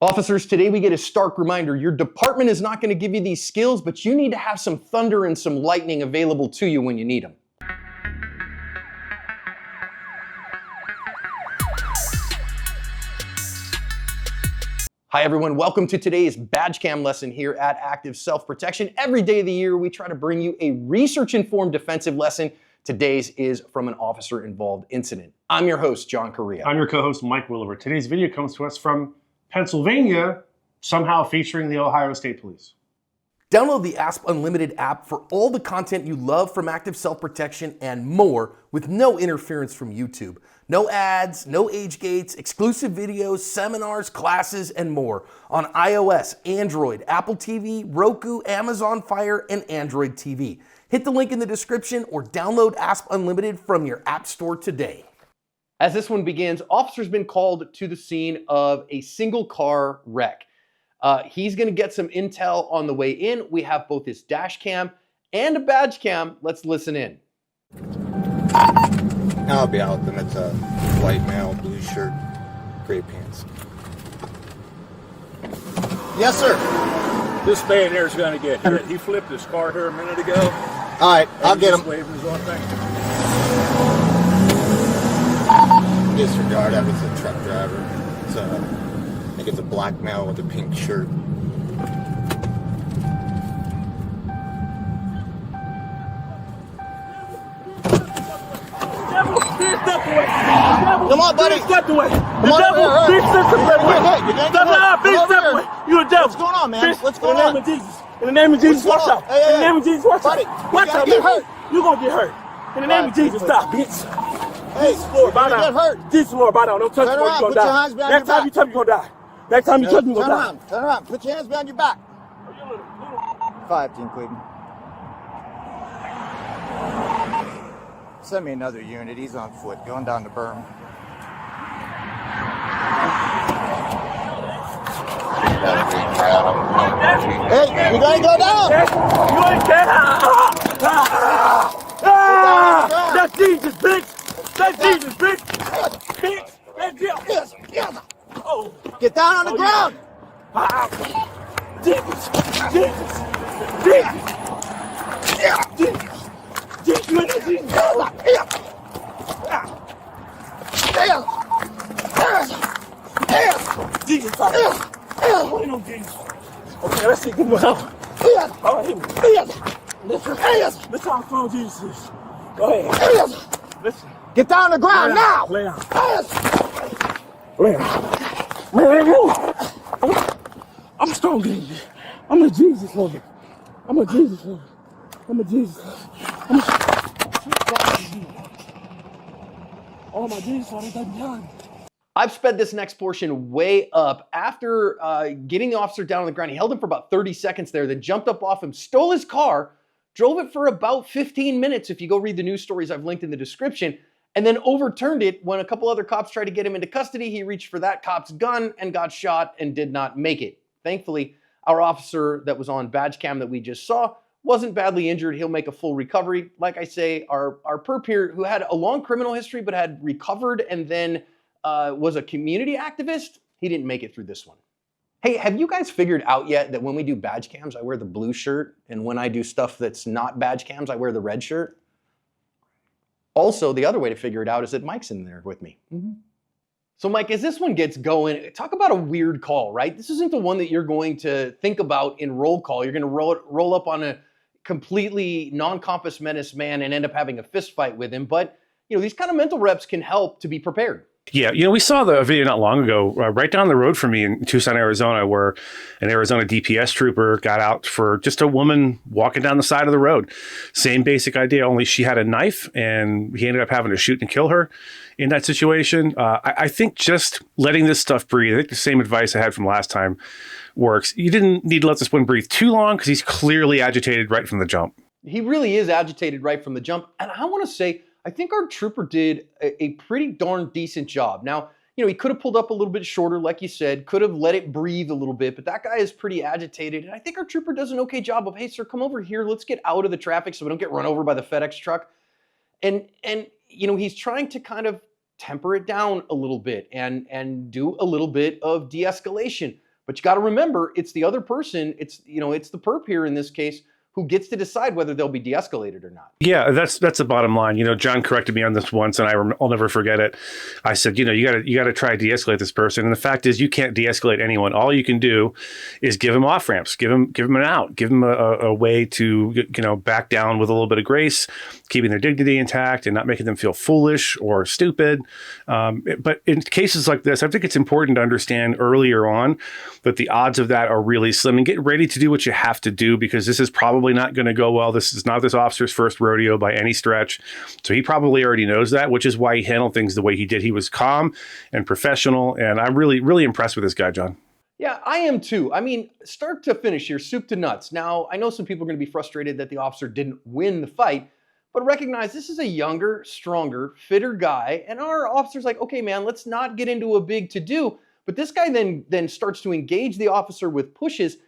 Officers, today we get a stark reminder. Your department is not going to give you these skills, but you need to have some thunder and some lightning available to you when you need them. Hi everyone, welcome to today's badge cam lesson here at Active Self-Protection. Every day of the year, we try to bring you a research-informed defensive lesson. Today's is from an officer-involved incident. I'm your host, John Correa. I'm your co-host, Mike Williver. Today's video comes to us from Pennsylvania, somehow featuring the Ohio State Police. Download the ASP Unlimited app for all the content you love from Active Self-Protection and more with no interference from YouTube. No ads, no age gates, exclusive videos, seminars, classes, and more on iOS, Android, Apple TV, Roku, Amazon Fire, and Android TV. Hit the link in the description or download ASP Unlimited from your app store today. As this one begins, officer's been called to the scene of a single car wreck. He's going to get some intel on the way in. We have both his dash cam and a badge cam. Let's listen in. I'll be out with them. It's a white male, blue shirt, gray pants. Yes, sir. This man here is going to get hit. He flipped his car here a minute ago. All right, I'll get him. Waving his arm back. Disregard, that was a truck driver. It's I think it's a black male with a pink shirt. Come on, buddy. Step away. Come on over here. Step away. You a devil. What's going on, man? What's going on? In the name of Jesus. In the name of Jesus, watch out. Hey, in the name of Jesus, watch buddy, out. Watch out. Get hurt. You're going to get hurt. In the name of Jesus, stop, bitch. Hey, Jesus, Lord, bow get down. hurt. Jesus, Lord, bow down. Don't touch me, Turn you're around. going Put to your die. hands behind Next your time you back. touch me, you're going to die. Next time you touch me, you're going to die. Turn around. Put your hands behind your back. 5 Team Cleveland. Send me another unit. He's on foot, going down the berm. Hey, you gotta go down! You ain't dead! That's Jesus, bitch! That's Jesus, bitch! Bitch! That's Jesus! Yes. Oh! Get down on the ground! Jesus! Jesus! Jesus! Jesus! Jesus! You ain't no Jesus! Jesus! You ain't no Jesus! Okay, let's see. Give me help. All right, here we go. Listen how strong Jesus is. Go ahead. Listen. Get down on the ground now! Lay down. Lay down. I'm strong, baby. I'm a Jesus lover. I'm a Jesus lover. I'm a Jesus lover. All my Jesus lovers are behind me. I've sped this next portion way up. After getting the officer down on the ground, he held him for about 30 seconds there, then jumped up off him, stole his car, drove it for about 15 minutes, if you go read the news stories I've linked in the description, and then overturned it when a couple other cops tried to get him into custody. He reached for that cop's gun and got shot and did not make it. Thankfully, our officer that was on badge cam that we just saw wasn't badly injured. He'll make a full recovery. Like I say, our perp here, who had a long criminal history but had recovered and then was a community activist, he didn't make it through this one. Hey, have you guys figured out yet that when we do badge cams, I wear the blue shirt, and when I do stuff that's not badge cams, I wear the red shirt? Also, the other way to figure it out is that Mike's in there with me. So Mike, as this one gets going, talk about a weird call, right? This isn't the one that you're going to think about in roll call. You're going to roll up on a completely non-compass menace man and end up having a fist fight with him. But, you know, these kind of mental reps can help to be prepared. Yeah, you know, we saw the video not long ago, right down the road from me in Tucson, Arizona, where an Arizona DPS trooper got out for just a woman walking down the side of the road. Same basic idea, only she had a knife, and he ended up having to shoot and kill her in that situation. I think just letting this stuff breathe, I think the same advice I had from last time works. You didn't need to let this one breathe too long because he's clearly agitated right from the jump. He really is agitated right from the jump. And I want to say, I think our trooper did a pretty darn decent job. Now, you know, he could have pulled up a little bit shorter, like you said, could have let it breathe a little bit, but that guy is pretty agitated. And I think our trooper does an okay job of, hey, sir, come over here. Let's get out of the traffic so we don't get run over by the FedEx truck. And you know, he's trying to kind of temper it down a little bit and do a little bit of de-escalation. But you got to remember, it's the other person, it's the perp here in this case, who gets to decide whether they'll be de-escalated or not. Yeah, that's the bottom line. John corrected me on this once, and I'll never forget it. I said, you got to try to de-escalate this person, and the fact is, you can't de-escalate anyone. All you can do is give them off ramps, give them an out, give them a way to back down with a little bit of grace, keeping their dignity intact, and not making them feel foolish or stupid. But in cases like this, I think it's important to understand earlier on that the odds of that are really slim, and get ready to do what you have to do, because this is probably not going to go well. This is not this officer's first rodeo by any stretch. So he probably already knows that, which is why he handled things the way he did. He was calm and professional. And I'm really, really impressed with this guy, John. Yeah, I am too. I mean, start to finish here, soup to nuts. Now, I know some people are going to be frustrated that the officer didn't win the fight, but recognize this is a younger, stronger, fitter guy. And our officer's like, okay, man, let's not get into a big to-do. But this guy then starts to engage the officer with pushes.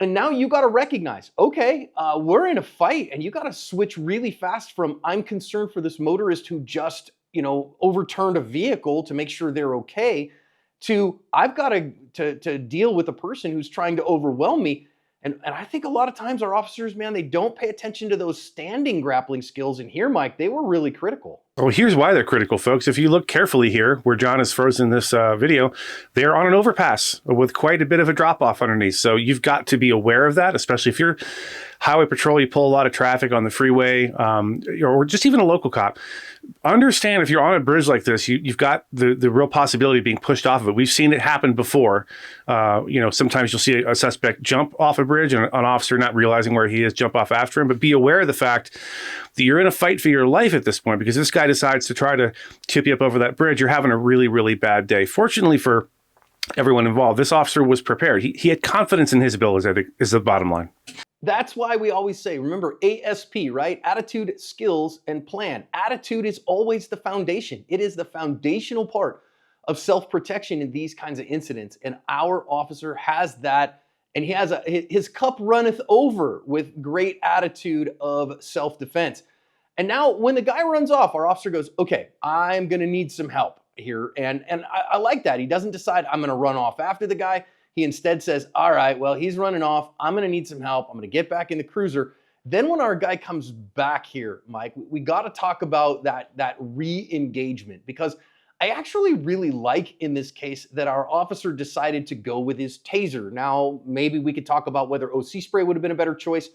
And now you got to recognize, okay, we're in a fight, and you got to switch really fast from I'm concerned for this motorist who just, overturned a vehicle to make sure they're okay, to I've got to deal with a person who's trying to overwhelm me. And I think a lot of times our officers, man, they don't pay attention to those standing grappling skills. And here, Mike, they were really critical. Well, here's why they're critical, folks. If you look carefully here, where John is frozen this video, they're on an overpass with quite a bit of a drop off underneath. So you've got to be aware of that, especially if you're highway patrol, you pull a lot of traffic on the freeway, or just even a local cop. Understand, if you're on a bridge like this, you've got the real possibility of being pushed off of it. We've seen it happen before. Sometimes you'll see a suspect jump off a bridge and an officer not realizing where he is, jump off after him. But be aware of the fact that you're in a fight for your life at this point, because this guy decides to try to tip you up over that bridge. You're having a really, really bad day. Fortunately for everyone involved, this officer was prepared. He had confidence in his abilities, I think, is the bottom line. That's why we always say, remember, ASP, right? Attitude, skills, and plan. Attitude is always the foundation. It is the foundational part of self-protection in these kinds of incidents. And our officer has that, and he has his cup runneth over with great attitude of self-defense. And now when the guy runs off, our officer goes, okay, I'm going to need some help here. And I like that. He doesn't decide I'm going to run off after the guy. He instead says, all right, well, he's running off. I'm going to need some help. I'm going to get back in the cruiser. Then when our guy comes back here, Mike, we got to talk about that re-engagement, because I actually really like in this case that our officer decided to go with his taser. Now, maybe we could talk about whether OC spray would have been a better choice,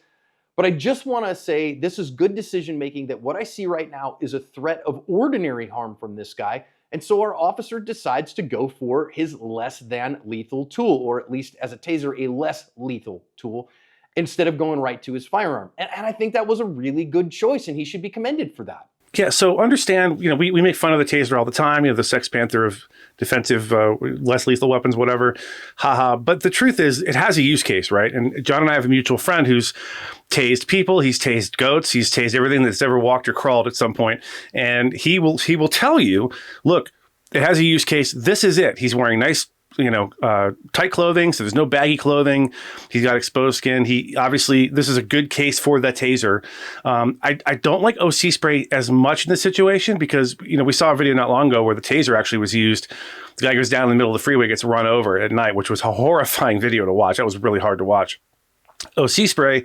but I just want to say this is good decision making, that what I see right now is a threat of ordinary harm from this guy. And so our officer decides to go for his less than lethal tool, or at least as a taser, a less lethal tool, instead of going right to his firearm. And I think that was a really good choice, and he should be commended for that. Yeah, so understand, we make fun of the taser all the time, the Sex Panther of defensive, less lethal weapons, whatever, haha. But the truth is, it has a use case, right? And John and I have a mutual friend who's tased people, he's tased goats, he's tased everything that's ever walked or crawled at some point. And he will tell you, look, it has a use case. This is it. He's wearing nice, tight clothing, so there's no baggy clothing. He's got exposed skin. This is a good case for the taser. I don't like OC spray as much in this situation, because, we saw a video not long ago where the taser actually was used. The guy goes down in the middle of the freeway, gets run over at night, which was a horrifying video to watch. That was really hard to watch. OC spray,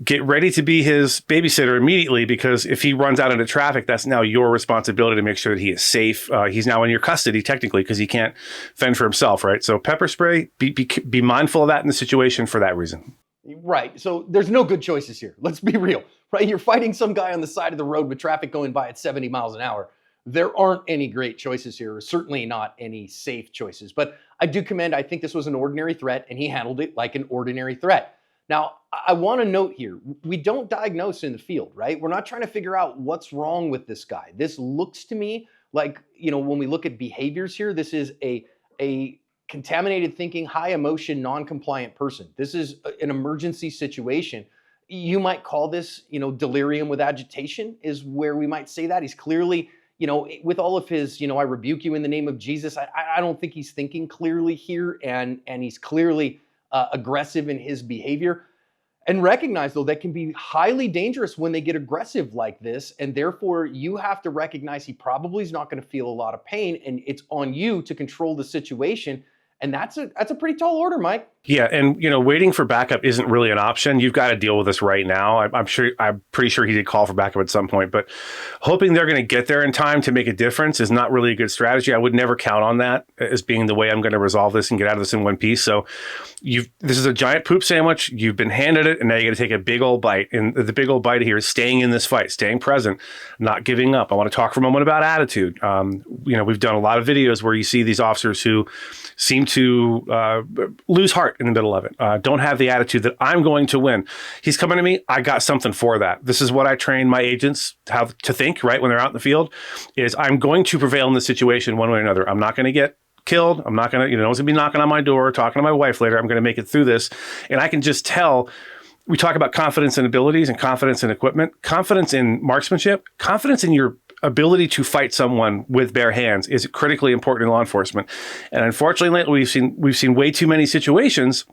get ready to be his babysitter immediately, because if he runs out into traffic, that's now your responsibility to make sure that he is safe. He's now in your custody technically, because he can't fend for himself, right? So pepper spray, be mindful of that in the situation for that reason. Right. So there's no good choices here. Let's be real, right? You're fighting some guy on the side of the road with traffic going by at 70 miles an hour. There aren't any great choices here, or certainly not any safe choices. But I do commend, I think this was an ordinary threat, and he handled it like an ordinary threat. Now, I want to note here, we don't diagnose in the field, right? We're not trying to figure out what's wrong with this guy. This looks to me like, when we look at behaviors here, this is a contaminated thinking, high emotion, non-compliant person. This is an emergency situation. You might call this, delirium with agitation is where we might say that. He's clearly, with all of his, I rebuke you in the name of Jesus. I don't think he's thinking clearly here, and he's clearly aggressive in his behavior. And recognize, though, that can be highly dangerous when they get aggressive like this. And therefore, you have to recognize he probably is not going to feel a lot of pain. And it's on you to control the situation And that's a pretty tall order, Mike. Yeah, and waiting for backup isn't really an option. You've got to deal with this right now. I'm pretty sure he did call for backup at some point, but hoping they're going to get there in time to make a difference is not really a good strategy. I would never count on that as being the way I'm going to resolve this and get out of this in one piece. So this is a giant poop sandwich. You've been handed it, and now you got to take a big old bite. And the big old bite here is staying in this fight, staying present, not giving up. I want to talk for a moment about attitude. We've done a lot of videos where you see these officers who seem to lose heart in the middle of it. Don't have the attitude that I'm going to win. He's coming to me. I got something for that. This is what I train my agents how to think, right? When they're out in the field is I'm going to prevail in this situation one way or another. I'm not going to get killed. I'm not going to, no one's going to be knocking on my door, talking to my wife later. I'm going to make it through this. And I can just tell. We talk about confidence in abilities and confidence in equipment, confidence in marksmanship, confidence in your ability to fight someone with bare hands is critically important in law enforcement. And unfortunately, lately we've seen way too many situations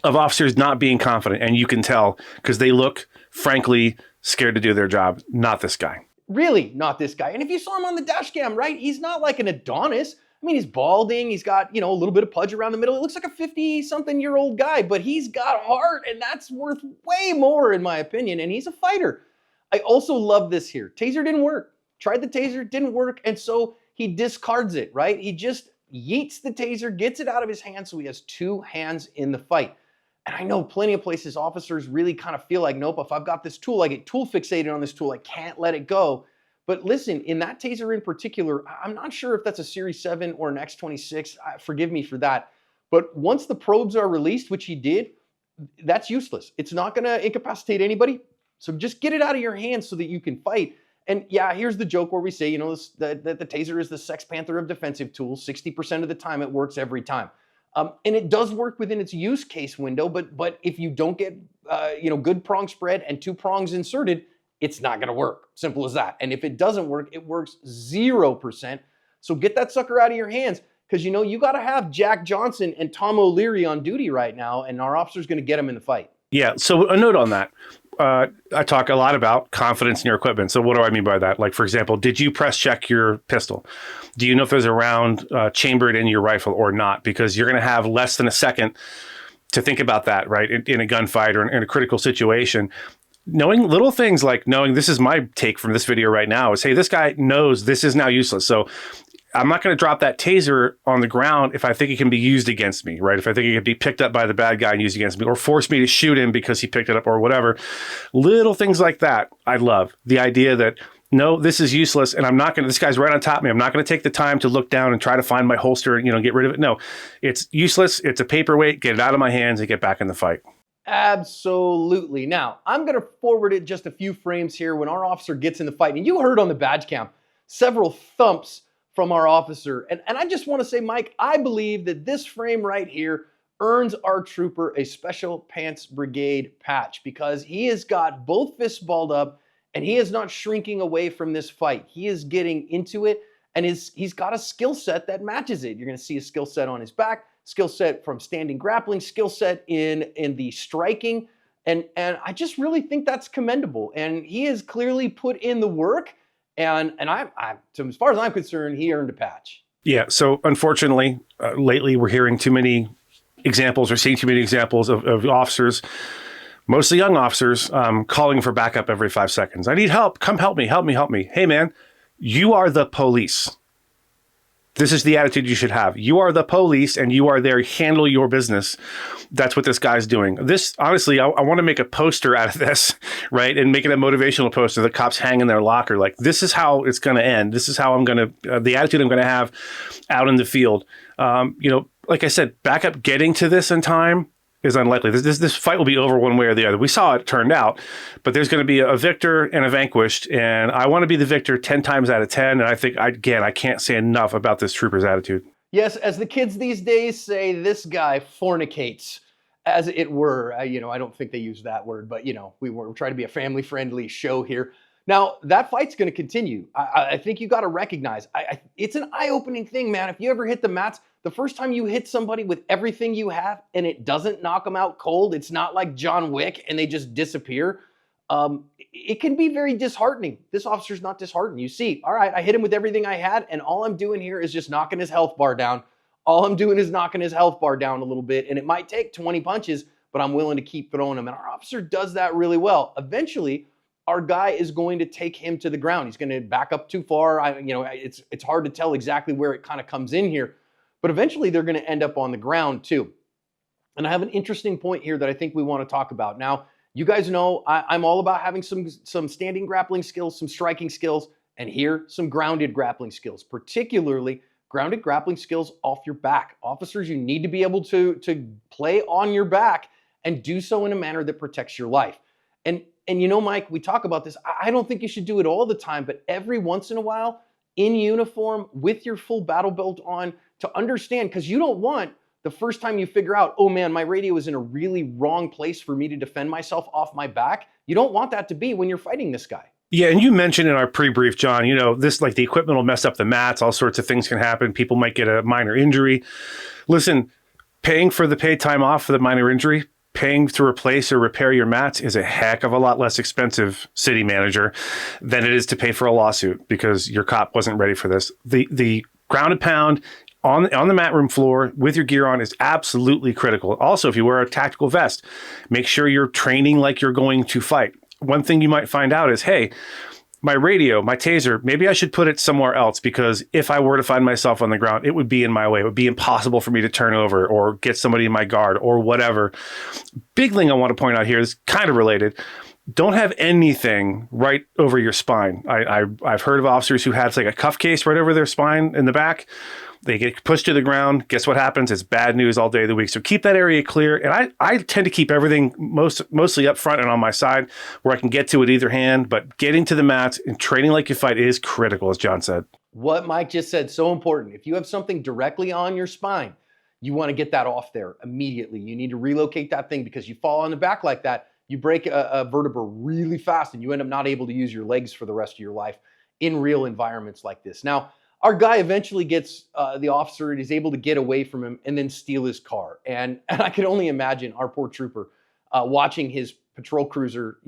of officers not being confident, and you can tell because they look, frankly, scared to do their job. Not this guy. Really, not this guy. And if you saw him on the dash cam, right, he's not like an Adonis. I mean, he's balding. He's got, a little bit of pudge around the middle. It looks like a 50-something-year-old guy, but he's got heart, and that's worth way more, in my opinion, and he's a fighter. I also love this here. Taser didn't work. Tried the taser, didn't work, and so he discards it, right? He just yeets the taser, gets it out of his hand, so he has two hands in the fight. And I know plenty of places officers really kind of feel like, nope, if I've got this tool, I get tool fixated on this tool, I can't let it go. But listen, in that taser in particular, I'm not sure if that's a Series 7 or an X26. Forgive me for that. But once the probes are released, which he did, that's useless. It's not going to incapacitate anybody. So just get it out of your hands so that you can fight. And yeah, here's the joke where we say, that the taser is the Sex Panther of defensive tools. 60% of the time, it works every time. And it does work within its use case window, but if you don't get, good prong spread and two prongs inserted, it's not going to work. Simple as that. And if it doesn't work, it works 0%. So get that sucker out of your hands because, you got to have Jack Johnson and Tom O'Leary on duty right now, and our officer's going to get him in the fight. Yeah. So a note on that. I talk a lot about confidence in your equipment. So what do I mean by that? Like, for example, did you press check your pistol? Do you know if there's a round chambered in your rifle or not? Because you're going to have less than a second to think about that, right? In a gunfight or in a critical situation. Knowing little things like knowing this is my take from this video right now is, hey, this guy knows this is now useless. So I'm not going to drop that taser on the ground if I think it can be used against me, right? If I think it can be picked up by the bad guy and used against me or force me to shoot him because he picked it up or whatever. Little things like that I love. The idea that, no, this is useless and I'm not going to, this guy's right on top of me. I'm not going to take the time to look down and try to find my holster and, get rid of it. No, it's useless. It's a paperweight. Get it out of my hands and get back in the fight. Absolutely. Now, I'm going to forward it just a few frames here when our officer gets in the fight. And you heard on the badge cam several thumps from our officer. And I just want to say, Mike, I believe that this frame right here earns our trooper a Special Pants Brigade patch because he has got both fists balled up and he is not shrinking away from this fight. He is getting into it and he's got a skill set that matches it. You're going to see a skill set on his back, skill set from standing grappling, skill set in the striking. And I just really think that's commendable. And he has clearly put in the work. And so as far as I'm concerned, he earned a patch. Yeah. So unfortunately, lately we're hearing too many examples or seeing too many examples of officers, mostly young officers, calling for backup every 5 seconds. I need help. Come help me. Help me. Help me. Hey, man, you are the police. This is the attitude you should have. You are the police and you are there. Handle your business. That's what this guy's doing. This, honestly, I want to make a poster out of this, right? And make it a motivational poster that cops hang in their locker. Like, this is how it's going to end. This is how I'm going to, the attitude I'm going to have out in the field. Like I said, backup getting to this in time is unlikely. This fight will be over one way or the other. We saw it turned out, but there's going to be a victor and a vanquished, and I want to be the victor 10 times out of 10, and I think, I can't say enough about this trooper's attitude. Yes, as the kids these days say, this guy fornicates, as it were. I don't think they use that word, but, we're trying to be a family-friendly show here. Now, that fight's going to continue. I think you got to recognize, it's an eye-opening thing, man. If you ever hit the mats, the first time you hit somebody with everything you have and it doesn't knock them out cold, it's not like John Wick and they just disappear. It can be very disheartening. This officer's not disheartened. You see, all right, I hit him with everything I had, and all I'm doing here is just knocking his health bar down. All I'm doing is knocking his health bar down a little bit, and it might take 20 punches, but I'm willing to keep throwing him. And our officer does that really well. Eventually, our guy is going to take him to the ground. He's going to back up too far. It's hard to tell exactly where it kind of comes in here, but eventually they're going to end up on the ground too. And I have an interesting point here that I think we want to talk about. Now, you guys know I'm all about having some standing grappling skills, some striking skills, and here, some grounded grappling skills, particularly grounded grappling skills off your back. Officers, you need to be able to play on your back and do so in a manner that protects your life. And you know, Mike, we talk about this. I don't think you should do it all the time, but every once in a while, in uniform, with your full battle belt on, to understand, because you don't want the first time you figure out, oh man, my radio is in a really wrong place for me to defend myself off my back. You don't want that to be when you're fighting this guy. Yeah, and you mentioned in our pre-brief, John, this, like, the equipment will mess up the mats, all sorts of things can happen. People might get a minor injury. Listen, paying for the paid time off for the minor injury, paying to replace or repair your mats is a heck of a lot less expensive, city manager, than it is to pay for a lawsuit because your cop wasn't ready for this. The grounded pound on the mat room floor with your gear on is absolutely critical. Also, if you wear a tactical vest, make sure you're training like you're going to fight. One thing you might find out is, hey, my radio, my taser, maybe I should put it somewhere else, because if I were to find myself on the ground, it would be in my way. It would be impossible for me to turn over or get somebody in my guard or whatever. Big thing I want to point out here is kind of related. Don't have anything right over your spine. I've heard of officers who had like a cuff case right over their spine in the back. They get pushed to the ground. Guess what happens? It's bad news all day of the week. So keep that area clear. And I tend to keep everything mostly up front and on my side where I can get to it either hand. But getting to the mats and training like you fight is critical, as John said. What Mike just said, so important. If you have something directly on your spine, you want to get that off there immediately. You need to relocate that thing, because you fall on the back like that, you break a vertebra really fast and you end up not able to use your legs for the rest of your life in real environments like this. Now, our guy eventually gets the officer and is able to get away from him and then steal his car. And I can only imagine our poor trooper watching his patrol cruiser,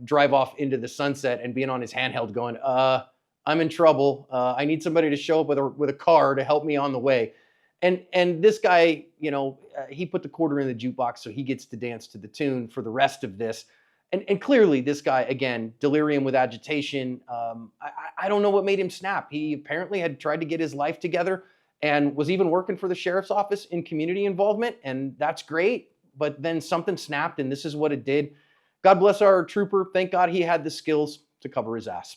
drive off into the sunset and being on his handheld going, I'm in trouble. I need somebody to show up with a car to help me on the way. And this guy, he put the quarter in the jukebox, so he gets to dance to the tune for the rest of this. And clearly, this guy, again, delirium with agitation. I don't know what made him snap. He apparently had tried to get his life together and was even working for the sheriff's office in community involvement, and that's great. But then something snapped, and this is what it did. God bless our trooper. Thank God he had the skills to cover his ass.